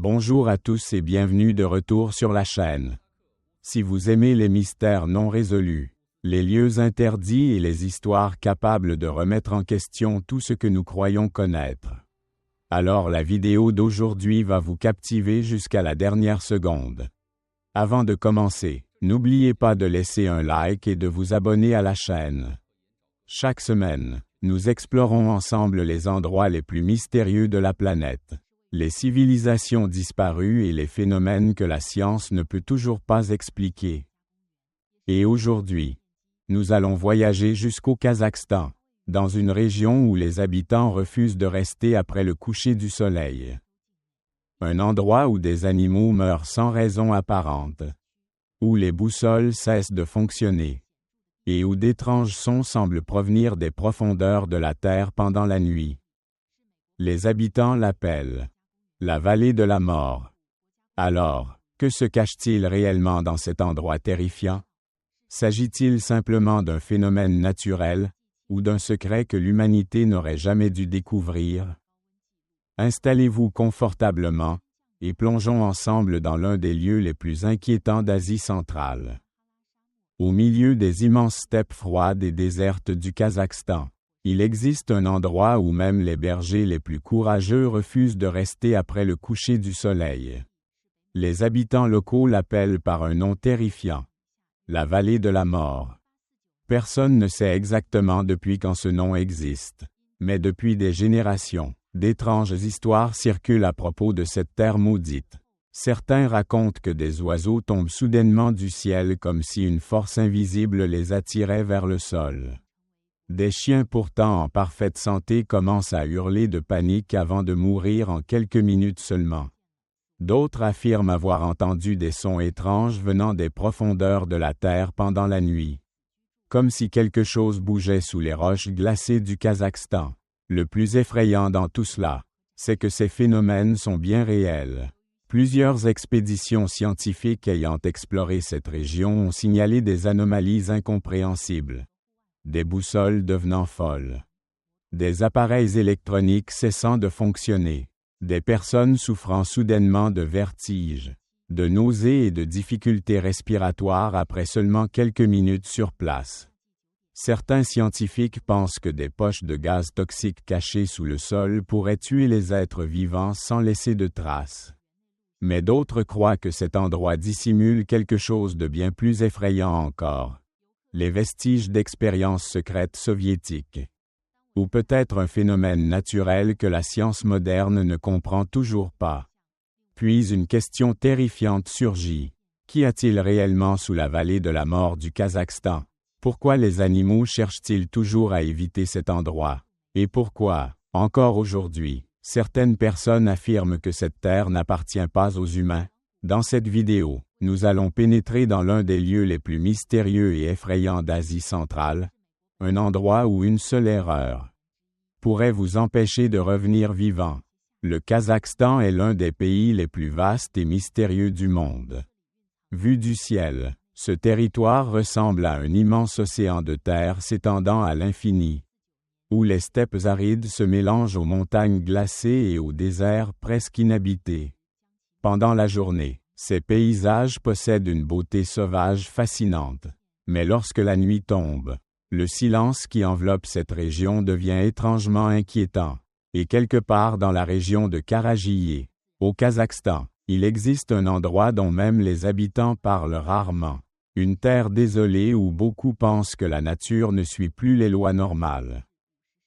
Bonjour à tous et bienvenue de retour sur la chaîne. Si vous aimez les mystères non résolus, les lieux interdits et les histoires capables de remettre en question tout ce que nous croyons connaître, alors la vidéo d'aujourd'hui va vous captiver jusqu'à la dernière seconde. Avant de commencer, n'oubliez pas de laisser un like et de vous abonner à la chaîne. Chaque semaine, nous explorons ensemble les endroits les plus mystérieux de la planète, les civilisations disparues et les phénomènes que la science ne peut toujours pas expliquer. Et aujourd'hui, nous allons voyager jusqu'au Kazakhstan, dans une région où les habitants refusent de rester après le coucher du soleil. Un endroit où des animaux meurent sans raison apparente, où les boussoles cessent de fonctionner, et où d'étranges sons semblent provenir des profondeurs de la terre pendant la nuit. Les habitants l'appellent la vallée de la mort. Alors, que se cache-t-il réellement dans cet endroit terrifiant? S'agit-il simplement d'un phénomène naturel, ou d'un secret que l'humanité n'aurait jamais dû découvrir? Installez-vous confortablement, et plongeons ensemble dans l'un des lieux les plus inquiétants d'Asie centrale. Au milieu des immenses steppes froides et désertes du Kazakhstan, il existe un endroit où même les bergers les plus courageux refusent de rester après le coucher du soleil. Les habitants locaux l'appellent par un nom terrifiant, la vallée de la mort. Personne ne sait exactement depuis quand ce nom existe, mais depuis des générations, d'étranges histoires circulent à propos de cette terre maudite. Certains racontent que des oiseaux tombent soudainement du ciel comme si une force invisible les attirait vers le sol. Des chiens pourtant en parfaite santé commencent à hurler de panique avant de mourir en quelques minutes seulement. D'autres affirment avoir entendu des sons étranges venant des profondeurs de la terre pendant la nuit, comme si quelque chose bougeait sous les roches glacées du Kazakhstan. Le plus effrayant dans tout cela, c'est que ces phénomènes sont bien réels. Plusieurs expéditions scientifiques ayant exploré cette région ont signalé des anomalies incompréhensibles. Des boussoles devenant folles, des appareils électroniques cessant de fonctionner, des personnes souffrant soudainement de vertiges, de nausées et de difficultés respiratoires après seulement quelques minutes sur place. Certains scientifiques pensent que des poches de gaz toxiques cachées sous le sol pourraient tuer les êtres vivants sans laisser de traces. Mais d'autres croient que cet endroit dissimule quelque chose de bien plus effrayant encore. Les vestiges d'expériences secrètes soviétiques. Ou peut-être un phénomène naturel que la science moderne ne comprend toujours pas. Puis une question terrifiante surgit. Qu'y a-t-il réellement sous la vallée de la mort du Kazakhstan? Pourquoi les animaux cherchent-ils toujours à éviter cet endroit? Et pourquoi, encore aujourd'hui, certaines personnes affirment que cette terre n'appartient pas aux humains? Dans cette vidéo, nous allons pénétrer dans l'un des lieux les plus mystérieux et effrayants d'Asie centrale, un endroit où une seule erreur pourrait vous empêcher de revenir vivant. Le Kazakhstan est l'un des pays les plus vastes et mystérieux du monde. Vu du ciel, ce territoire ressemble à un immense océan de terre s'étendant à l'infini, où les steppes arides se mélangent aux montagnes glacées et aux déserts presque inhabités. Pendant la journée, ces paysages possèdent une beauté sauvage fascinante. Mais lorsque la nuit tombe, le silence qui enveloppe cette région devient étrangement inquiétant. Et quelque part dans la région de Karaghiye, au Kazakhstan, il existe un endroit dont même les habitants parlent rarement. Une terre désolée où beaucoup pensent que la nature ne suit plus les lois normales.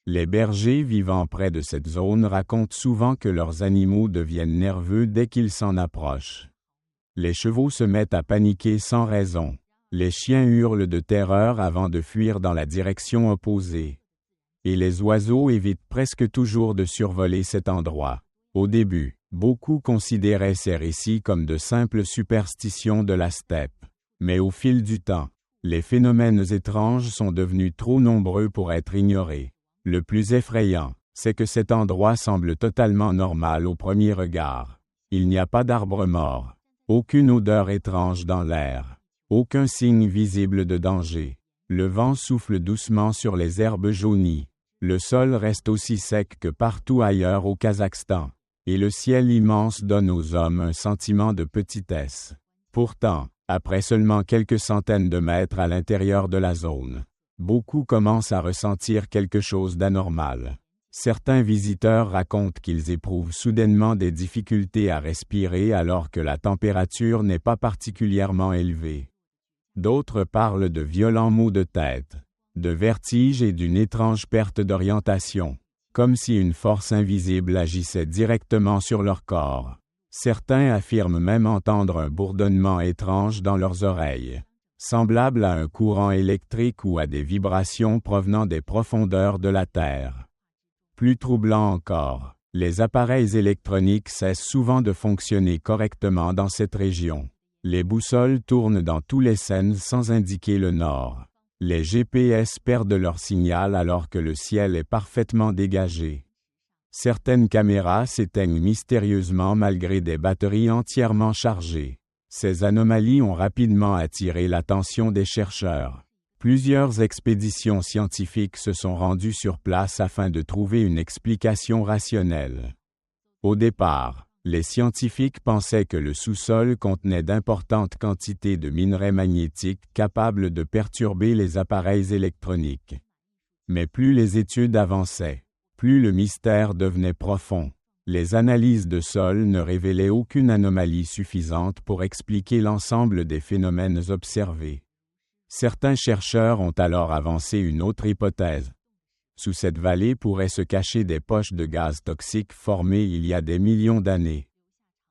Les bergers vivant près de cette zone racontent souvent que leurs animaux deviennent nerveux dès qu'ils s'en approchent. Les chevaux se mettent à paniquer sans raison. Les chiens hurlent de terreur avant de fuir dans la direction opposée. Et les oiseaux évitent presque toujours de survoler cet endroit. Au début, beaucoup considéraient ces récits comme de simples superstitions de la steppe. Mais au fil du temps, les phénomènes étranges sont devenus trop nombreux pour être ignorés. Le plus effrayant, c'est que cet endroit semble totalement normal au premier regard. Il n'y a pas d'arbres morts, aucune odeur étrange dans l'air, aucun signe visible de danger. Le vent souffle doucement sur les herbes jaunies. Le sol reste aussi sec que partout ailleurs au Kazakhstan. et le ciel immense donne aux hommes un sentiment de petitesse. Pourtant, après seulement quelques centaines de mètres à l'intérieur de la zone, beaucoup commencent à ressentir quelque chose d'anormal. Certains visiteurs racontent qu'ils éprouvent soudainement des difficultés à respirer alors que la température n'est pas particulièrement élevée. D'autres parlent de violents maux de tête, de vertige et d'une étrange perte d'orientation, comme si une force invisible agissait directement sur leur corps. Certains affirment même entendre un bourdonnement étrange dans leurs oreilles, semblable à un courant électrique ou à des vibrations provenant des profondeurs de la Terre. Plus troublant encore, les appareils électroniques cessent souvent de fonctionner correctement dans cette région. Les boussoles tournent dans tous les sens sans indiquer le nord. Les GPS perdent leur signal alors que le ciel est parfaitement dégagé. Certaines caméras s'éteignent mystérieusement malgré des batteries entièrement chargées. Ces anomalies ont rapidement attiré l'attention des chercheurs. Plusieurs expéditions scientifiques se sont rendues sur place afin de trouver une explication rationnelle. Au départ, les scientifiques pensaient que le sous-sol contenait d'importantes quantités de minerais magnétiques capables de perturber les appareils électroniques. Mais plus les études avançaient, plus le mystère devenait profond. Les analyses de sol ne révélaient aucune anomalie suffisante pour expliquer l'ensemble des phénomènes observés. Certains chercheurs ont alors avancé une autre hypothèse. Sous cette vallée pourraient se cacher des poches de gaz toxiques formées il y a des millions d'années.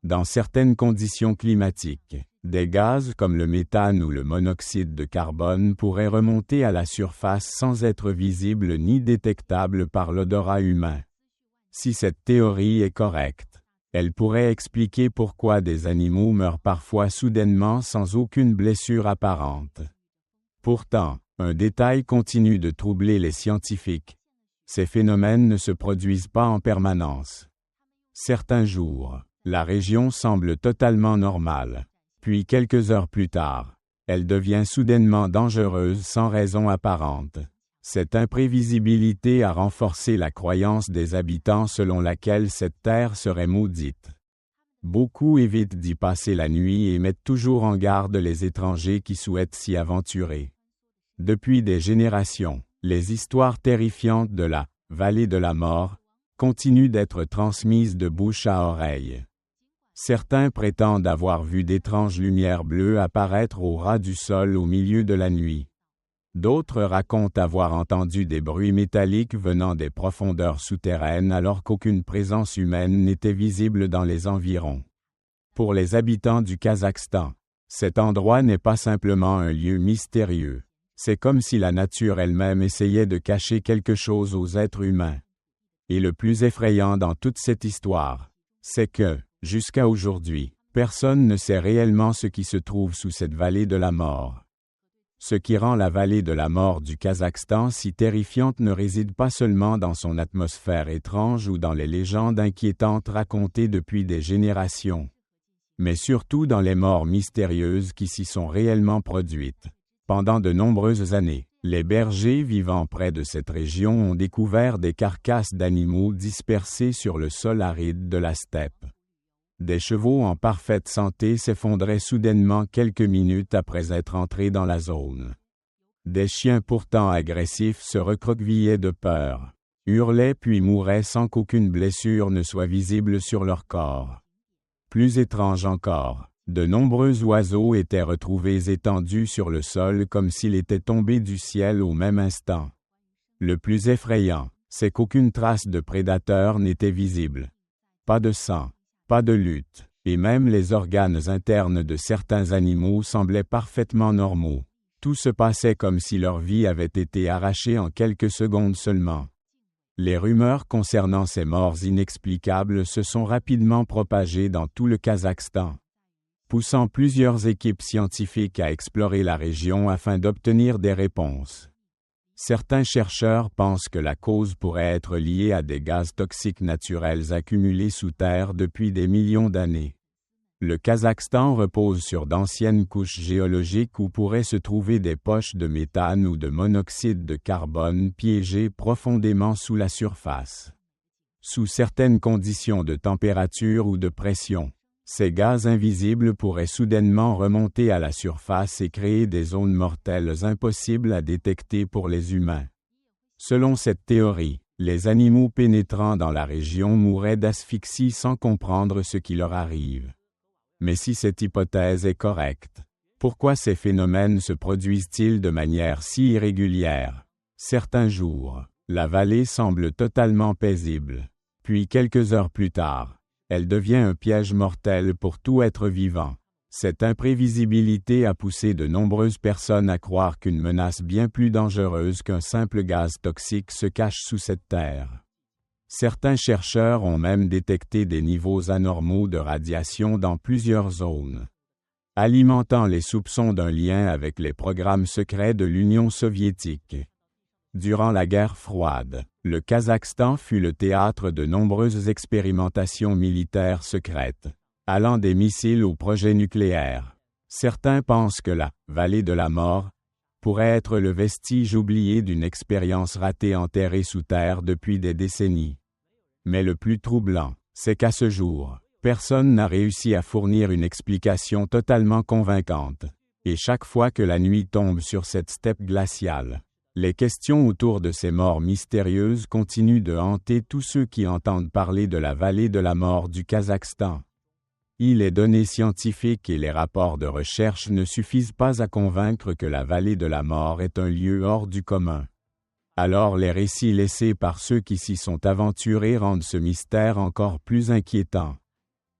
Dans certaines conditions climatiques, des gaz comme le méthane ou le monoxyde de carbone pourraient remonter à la surface sans être visibles ni détectables par l'odorat humain. Si cette théorie est correcte, elle pourrait expliquer pourquoi des animaux meurent parfois soudainement sans aucune blessure apparente. Pourtant, un détail continue de troubler les scientifiques. Ces phénomènes ne se produisent pas en permanence. Certains jours, la région semble totalement normale. Puis quelques heures plus tard, elle devient soudainement dangereuse sans raison apparente. Cette imprévisibilité a renforcé la croyance des habitants selon laquelle cette terre serait maudite. Beaucoup évitent d'y passer la nuit et mettent toujours en garde les étrangers qui souhaitent s'y aventurer. Depuis des générations, les histoires terrifiantes de la « vallée de la mort » continuent d'être transmises de bouche à oreille. Certains prétendent avoir vu d'étranges lumières bleues apparaître au ras du sol au milieu de la nuit. D'autres racontent avoir entendu des bruits métalliques venant des profondeurs souterraines alors qu'aucune présence humaine n'était visible dans les environs. Pour les habitants du Kazakhstan, cet endroit n'est pas simplement un lieu mystérieux. C'est comme si la nature elle-même essayait de cacher quelque chose aux êtres humains. Et le plus effrayant dans toute cette histoire, c'est que, jusqu'à aujourd'hui, personne ne sait réellement ce qui se trouve sous cette vallée de la mort. Ce qui rend la vallée de la mort du Kazakhstan si terrifiante ne réside pas seulement dans son atmosphère étrange ou dans les légendes inquiétantes racontées depuis des générations, mais surtout dans les morts mystérieuses qui s'y sont réellement produites. Pendant de nombreuses années, les bergers vivant près de cette région ont découvert des carcasses d'animaux dispersées sur le sol aride de la steppe. Des chevaux en parfaite santé s'effondraient soudainement quelques minutes après être entrés dans la zone. Des chiens pourtant agressifs se recroquevillaient de peur, hurlaient puis mouraient sans qu'aucune blessure ne soit visible sur leur corps. Plus étrange encore, de nombreux oiseaux étaient retrouvés étendus sur le sol comme s'ils étaient tombés du ciel au même instant. Le plus effrayant, c'est qu'aucune trace de prédateur n'était visible. Pas de sang, pas de lutte, et même les organes internes de certains animaux semblaient parfaitement normaux. Tout se passait comme si leur vie avait été arrachée en quelques secondes seulement. Les rumeurs concernant ces morts inexplicables se sont rapidement propagées dans tout le Kazakhstan, poussant plusieurs équipes scientifiques à explorer la région afin d'obtenir des réponses. Certains chercheurs pensent que la cause pourrait être liée à des gaz toxiques naturels accumulés sous terre depuis des millions d'années. Le Kazakhstan repose sur d'anciennes couches géologiques où pourraient se trouver des poches de méthane ou de monoxyde de carbone piégées profondément sous la surface. Sous certaines conditions de température ou de pression, ces gaz invisibles pourraient soudainement remonter à la surface et créer des zones mortelles impossibles à détecter pour les humains. Selon cette théorie, les animaux pénétrant dans la région mourraient d'asphyxie sans comprendre ce qui leur arrive. Mais si cette hypothèse est correcte, pourquoi ces phénomènes se produisent-ils de manière si irrégulière? Certains jours, la vallée semble totalement paisible. Puis quelques heures plus tard, elle devient un piège mortel pour tout être vivant. Cette imprévisibilité a poussé de nombreuses personnes à croire qu'une menace bien plus dangereuse qu'un simple gaz toxique se cache sous cette terre. Certains chercheurs ont même détecté des niveaux anormaux de radiation dans plusieurs zones, alimentant les soupçons d'un lien avec les programmes secrets de l'Union soviétique. Durant la guerre froide, le Kazakhstan fut le théâtre de nombreuses expérimentations militaires secrètes, allant des missiles aux projets nucléaires. Certains pensent que la « vallée de la mort » pourrait être le vestige oublié d'une expérience ratée enterrée sous terre depuis des décennies. Mais le plus troublant, c'est qu'à ce jour, personne n'a réussi à fournir une explication totalement convaincante. Et chaque fois que la nuit tombe sur cette steppe glaciale, les questions autour de ces morts mystérieuses continuent de hanter tous ceux qui entendent parler de la vallée de la mort du Kazakhstan. Les données scientifiques et les rapports de recherche ne suffisent pas à convaincre que la vallée de la mort est un lieu hors du commun. Alors les récits laissés par ceux qui s'y sont aventurés rendent ce mystère encore plus inquiétant.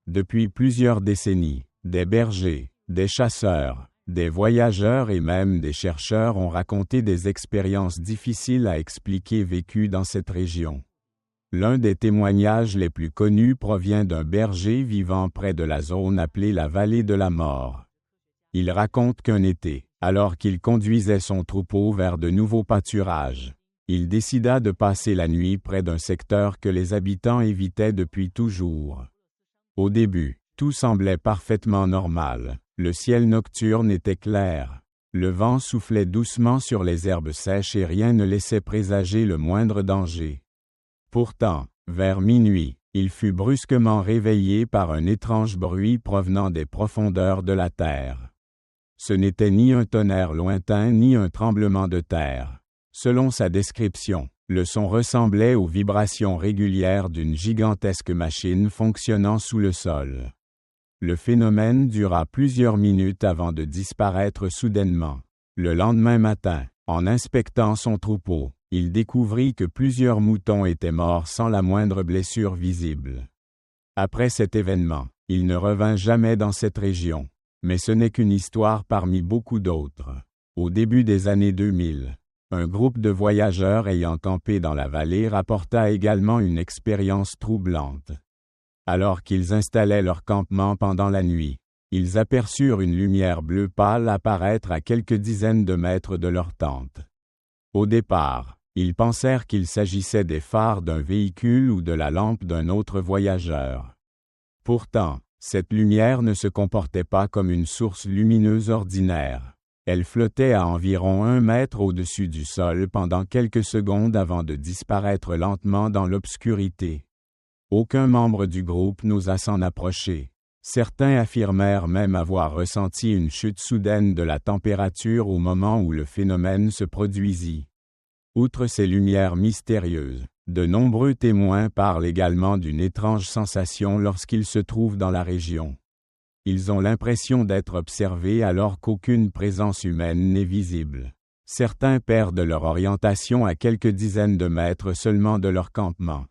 Depuis plusieurs décennies, des bergers, des chasseurs, des voyageurs et même des chercheurs ont raconté des expériences difficiles à expliquer vécues dans cette région. L'un des témoignages les plus connus provient d'un berger vivant près de la zone appelée la vallée de la mort. Il raconte qu'un été, alors qu'il conduisait son troupeau vers de nouveaux pâturages, il décida de passer la nuit près d'un secteur que les habitants évitaient depuis toujours. Au début, tout semblait parfaitement normal. Le ciel nocturne était clair. Le vent soufflait doucement sur les herbes sèches et rien ne laissait présager le moindre danger. Pourtant, vers minuit, il fut brusquement réveillé par un étrange bruit provenant des profondeurs de la terre. Ce n'était ni un tonnerre lointain ni un tremblement de terre. Selon sa description, le son ressemblait aux vibrations régulières d'une gigantesque machine fonctionnant sous le sol. Le phénomène dura plusieurs minutes avant de disparaître soudainement. Le lendemain matin, en inspectant son troupeau, il découvrit que plusieurs moutons étaient morts sans la moindre blessure visible. Après cet événement, il ne revint jamais dans cette région. Mais ce n'est qu'une histoire parmi beaucoup d'autres. Au début des années 2000, un groupe de voyageurs ayant campé dans la vallée rapporta également une expérience troublante. Alors qu'ils installaient leur campement pendant la nuit, ils aperçurent une lumière bleue pâle apparaître à quelques dizaines de mètres de leur tente. Au départ, ils pensèrent qu'il s'agissait des phares d'un véhicule ou de la lampe d'un autre voyageur. Pourtant, cette lumière ne se comportait pas comme une source lumineuse ordinaire. Elle flottait à environ 1 mètre au-dessus du sol pendant quelques secondes avant de disparaître lentement dans l'obscurité. Aucun membre du groupe n'osa s'en approcher. Certains affirmèrent même avoir ressenti une chute soudaine de la température au moment où le phénomène se produisit. Outre ces lumières mystérieuses, de nombreux témoins parlent également d'une étrange sensation lorsqu'ils se trouvent dans la région. Ils ont l'impression d'être observés alors qu'aucune présence humaine n'est visible. Certains perdent leur orientation à quelques dizaines de mètres seulement de leur campement.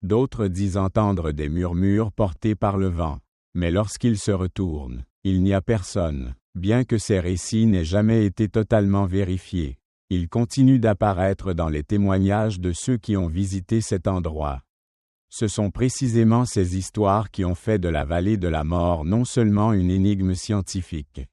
D'autres disent entendre des murmures portés par le vent. Mais lorsqu'ils se retournent, il n'y a personne. Bien que ces récits n'aient jamais été totalement vérifiés, ils continuent d'apparaître dans les témoignages de ceux qui ont visité cet endroit. Ce sont précisément ces histoires qui ont fait de la vallée de la mort non seulement une énigme scientifique,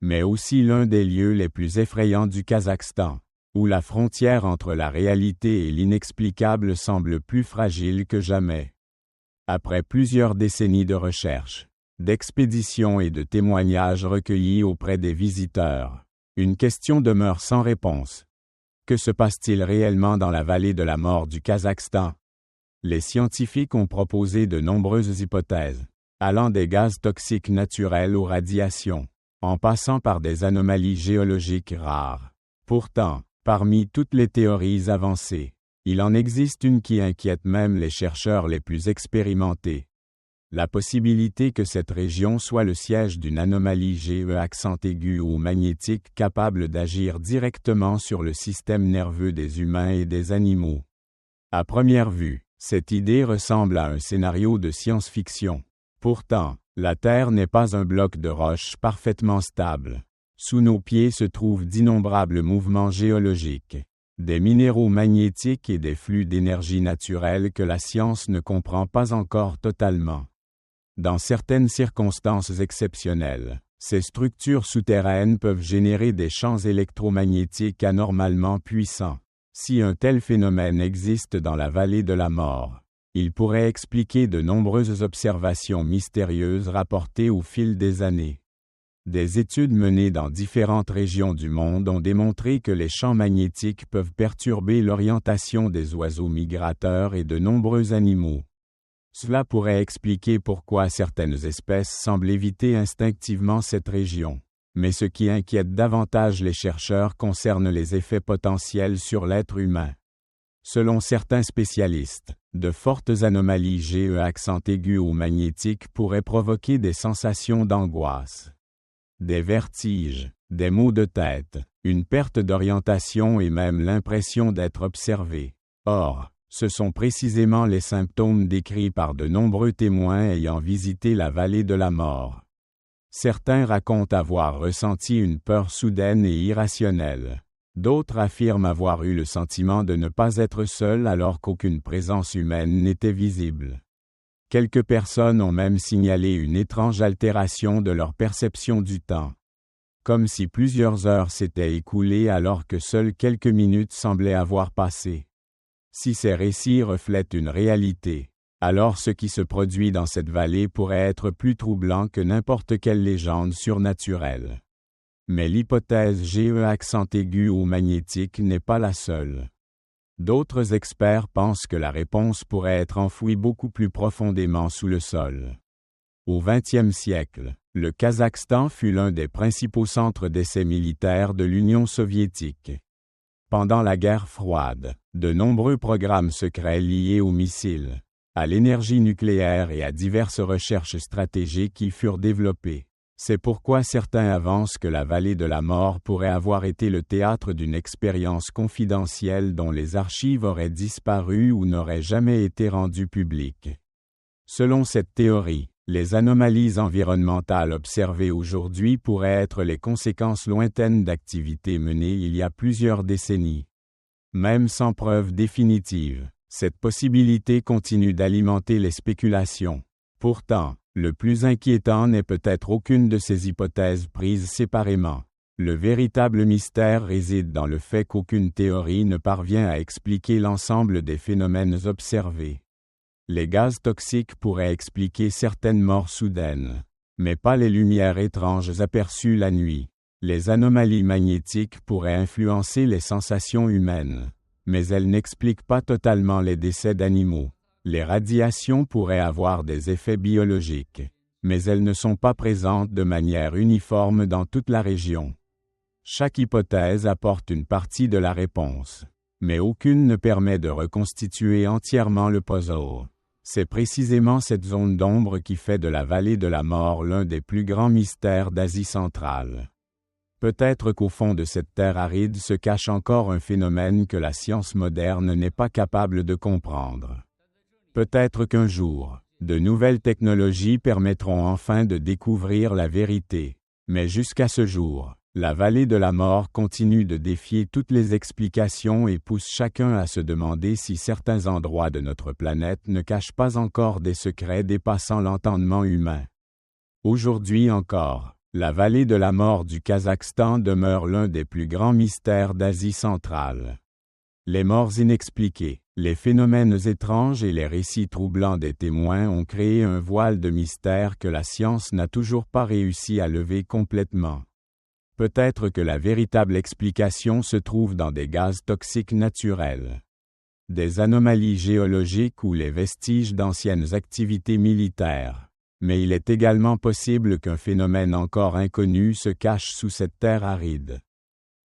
mais aussi l'un des lieux les plus effrayants du Kazakhstan, où la frontière entre la réalité et l'inexplicable semble plus fragile que jamais. Après plusieurs décennies de recherches, d'expéditions et de témoignages recueillis auprès des visiteurs, une question demeure sans réponse. Que se passe-t-il réellement dans la vallée de la mort du Kazakhstan? Les scientifiques ont proposé de nombreuses hypothèses, allant des gaz toxiques naturels aux radiations, en passant par des anomalies géologiques rares. Pourtant, parmi toutes les théories avancées, il en existe une qui inquiète même les chercheurs les plus expérimentés. La possibilité que cette région soit le siège d'une anomalie GE ou magnétique capable d'agir directement sur le système nerveux des humains et des animaux. À première vue, cette idée ressemble à un scénario de science-fiction. Pourtant, la Terre n'est pas un bloc de roche parfaitement stable. Sous nos pieds se trouvent d'innombrables mouvements géologiques, des minéraux magnétiques et des flux d'énergie naturelle que la science ne comprend pas encore totalement. Dans certaines circonstances exceptionnelles, ces structures souterraines peuvent générer des champs électromagnétiques anormalement puissants. Si un tel phénomène existe dans la vallée de la mort, il pourrait expliquer de nombreuses observations mystérieuses rapportées au fil des années. Des études menées dans différentes régions du monde ont démontré que les champs magnétiques peuvent perturber l'orientation des oiseaux migrateurs et de nombreux animaux. Cela pourrait expliquer pourquoi certaines espèces semblent éviter instinctivement cette région. Mais ce qui inquiète davantage les chercheurs concerne les effets potentiels sur l'être humain. Selon certains spécialistes, de fortes anomalies GE ou magnétiques pourraient provoquer des sensations d'angoisse, des vertiges, des maux de tête, une perte d'orientation et même l'impression d'être observé. Or, ce sont précisément les symptômes décrits par de nombreux témoins ayant visité la vallée de la mort. Certains racontent avoir ressenti une peur soudaine et irrationnelle. D'autres affirment avoir eu le sentiment de ne pas être seuls alors qu'aucune présence humaine n'était visible. Quelques personnes ont même signalé une étrange altération de leur perception du temps. Comme si plusieurs heures s'étaient écoulées alors que seules quelques minutes semblaient avoir passé. Si ces récits reflètent une réalité, alors ce qui se produit dans cette vallée pourrait être plus troublant que n'importe quelle légende surnaturelle. Mais l'hypothèse GE ou magnétique n'est pas la seule. D'autres experts pensent que la réponse pourrait être enfouie beaucoup plus profondément sous le sol. Au XXe siècle, le Kazakhstan fut l'un des principaux centres d'essais militaires de l'Union soviétique. Pendant la guerre froide, de nombreux programmes secrets liés aux missiles, à l'énergie nucléaire et à diverses recherches stratégiques y furent développées. C'est pourquoi certains avancent que la vallée de la mort pourrait avoir été le théâtre d'une expérience confidentielle dont les archives auraient disparu ou n'auraient jamais été rendues publiques. Selon cette théorie, les anomalies environnementales observées aujourd'hui pourraient être les conséquences lointaines d'activités menées il y a plusieurs décennies. Même sans preuve définitive, cette possibilité continue d'alimenter les spéculations. Pourtant, le plus inquiétant n'est peut-être aucune de ces hypothèses prises séparément. Le véritable mystère réside dans le fait qu'aucune théorie ne parvient à expliquer l'ensemble des phénomènes observés. Les gaz toxiques pourraient expliquer certaines morts soudaines, mais pas les lumières étranges aperçues la nuit. Les anomalies magnétiques pourraient influencer les sensations humaines, mais elles n'expliquent pas totalement les décès d'animaux. Les radiations pourraient avoir des effets biologiques, mais elles ne sont pas présentes de manière uniforme dans toute la région. Chaque hypothèse apporte une partie de la réponse, mais aucune ne permet de reconstituer entièrement le puzzle. C'est précisément cette zone d'ombre qui fait de la vallée de la mort l'un des plus grands mystères d'Asie centrale. Peut-être qu'au fond de cette terre aride se cache encore un phénomène que la science moderne n'est pas capable de comprendre. Peut-être qu'un jour, de nouvelles technologies permettront enfin de découvrir la vérité, mais jusqu'à ce jour, la vallée de la mort continue de défier toutes les explications et pousse chacun à se demander si certains endroits de notre planète ne cachent pas encore des secrets dépassant l'entendement humain. Aujourd'hui encore, la vallée de la mort du Kazakhstan demeure l'un des plus grands mystères d'Asie centrale. Les morts inexpliquées, les phénomènes étranges et les récits troublants des témoins ont créé un voile de mystère que la science n'a toujours pas réussi à lever complètement. Peut-être que la véritable explication se trouve dans des gaz toxiques naturels. des anomalies géologiques ou les vestiges d'anciennes activités militaires. Mais il est également possible qu'un phénomène encore inconnu se cache sous cette terre aride.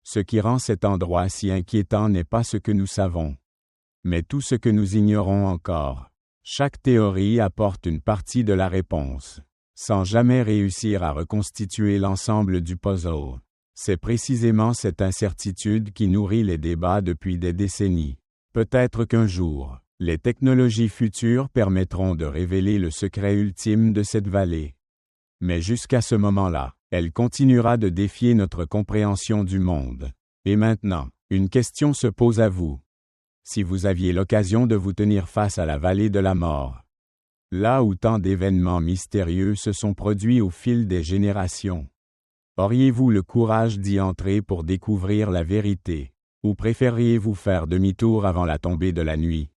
Ce qui rend cet endroit si inquiétant n'est pas ce que nous savons, mais tout ce que nous ignorons encore. Chaque théorie apporte une partie de la réponse, sans jamais réussir à reconstituer l'ensemble du puzzle. C'est précisément cette incertitude qui nourrit les débats depuis des décennies. Peut-être qu'un jour, les technologies futures permettront de révéler le secret ultime de cette vallée. Mais jusqu'à ce moment-là, elle continuera de défier notre compréhension du monde. Et maintenant, une question se pose à vous. Si vous aviez l'occasion de vous tenir face à la vallée de la mort, là où tant d'événements mystérieux se sont produits au fil des générations, auriez-vous le courage d'y entrer pour découvrir la vérité, ou préfériez-vous faire demi-tour avant la tombée de la nuit?